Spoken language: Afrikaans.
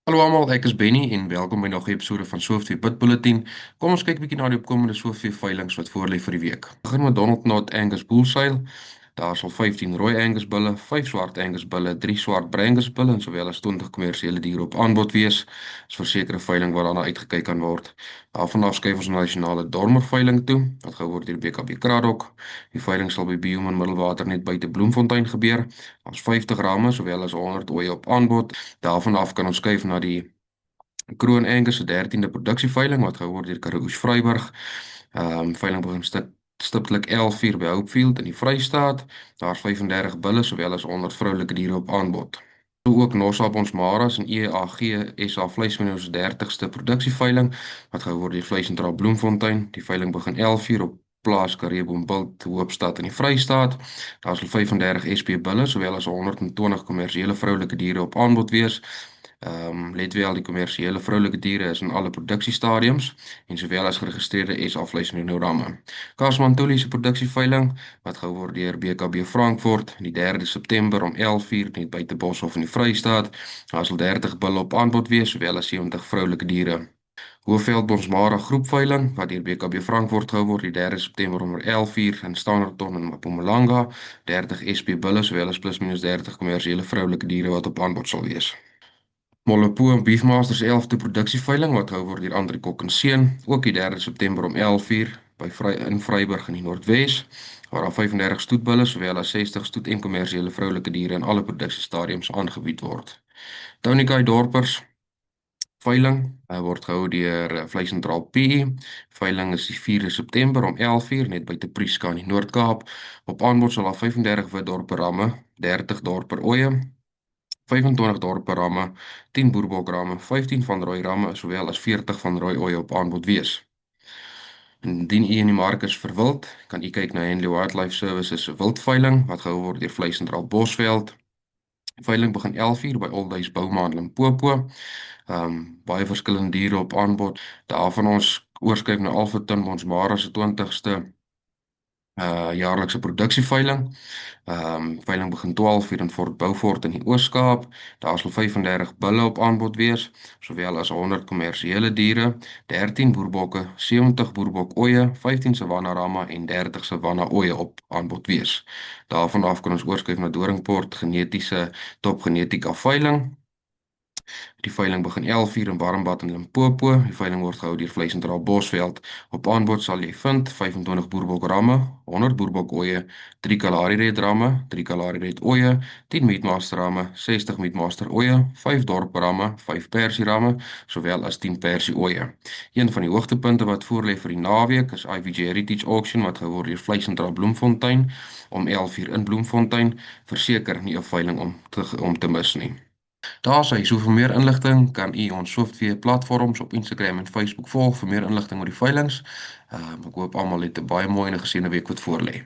Hallo almal, ek is Benny en welkom by nog 'n episode van Software Bit Bulletin. Kom ons kyk 'n bietjie na die opkomende Software veilinge wat voorlê vir die week. Begin met Donald Knot Angus Bull Sale. Daar sal 15 rooi Angus bulle, 5 swart Angus bulle, 3 swart Angus bulle en sowel as 20 kommersiële diere op aanbod wees. Dis versekerde veiling waar daarna uitgekyk kan word. Daarvan af skuif ons na die nasionale Dormer veiling toe wat gehou word deur BKB Kraddock. Die veiling sal by Bioman Middelwater net buite Bloemfontein gebeur. Daar's 50 ramme sowel as 100 ooe op aanbod. Daarvan af kan ons skuif na die Kroon Angus se 13de produksieveiling wat gehou word deur Karoo Vryburg. Veiling begin stiptelik 11:00 by Hopefield in die Vrystaat. Daar's 35 bulle sowel as 100 vroulike diere op aanbod. So ook Nossa Bonsmaras en EAG SA Vleismeneer se 30ste produksieveiling wat gehou word deur Vleissentraal Bloemfontein. Die veiling begin 11:00 op Plaas Karreeboombilt Hoopstad in die Vrystaat. Daar sal 35 SP bulle sowel as 120 kommersiële vroulike diere op aanbod wees. Let wel die kommersiële vroulike diere is in alle produksiestadiums en sowel as geregistreerde SA vleismeernoramme. Kaasmantuli se produksieveiling wat gehou word deur BKB Frankfurt die 3de September om 11:00 net buite Boshoff in die Vrystaat. Daar sal 30 bulle op aanbod wees sowel as 70 vroulike diere. Hoëveld Bonsmara groepveiling wat deur BKB Frankfurt gehou word die 3de September om 11:00 in Standerton in Mpumalanga. 30 SP bulle sowel as plus minus 30 kommersiële vroulike diere wat op aanbod sal wees. Molopo en Beefmasters 11de produksieveiling wat gehou word deur Andri Kok en Seun, ook die 3de September om 11:00 by Vryburg in die Noordwes, waar daar 35 stoetbulle sowel as 60 stoet en kommersiële vroulike diere in alle produksiestadiums aangebied word. Tony Dorpers veiling word gehou deur Vleissentraal PE. Veiling is die 4de September om 11:00 net buite Prieska in die Noord-Kaap. Op aanbod sal daar 35 wit dorper ramme, 30 dorper ooe, 25 dorper ramme, 10 boerbok ramme, 15 van rooi ramme sowel as 40 van rooi ooe op aanbod wees. Indien u in die mark is vir wild, kan u kyk na Henley Wildlife Services se wildveiling wat gehou word deur Vleissentraal Bosveld. Die veiling begin 11:00 by Old Days Bouma in Limpopo. Baie verskillende diere op aanbod. Daarvan ons oorskuif na Alphaton Bonsmara se 20ste jaarlikse produksieveiling. Veiling begin 12:00 in Fort Beaufort in die Oos-Kaap. Daar sal 35 bulle op aanbod wees, sowel as 100 kommersiële diere, 13 boerbokke, 70 boerbok ooe, 15 savanna ramme en 30 savanna ooe op aanbod wees. Daarvan af kan ons oorskuif na Doringport genetiese topgenetika veiling. Die veiling begin 11:00 in Warmbad in Limpopo. Die veiling word gehou deur Vleissentraal Bosveld. Op aanbod sal jy vind 25 boerbok ramme, 100 boerbok ooe, 3 Kalahari Red ramme, 3 Kalahari Red ooe, 10 Meatmaster ramme, 60 Meatmaster ooe, 5 dorp ramme, 5 Persie ramme, sowel as 10 Persie ooe. Een van die hoogtepunte wat voorlê vir die naweek is IVJ Heritage Auction wat gehou word deur Vleissentraal Bloemfontein om 11:00 in Bloemfontein. Verseker nie 'n veiling om te mis nie. Daar sê soveel meer inligting kan u ons software platforms op Instagram en Facebook volg vir meer inligting oor die veilings. Ek hoop almal het 'n baie mooi en geseënde week wat voorlê.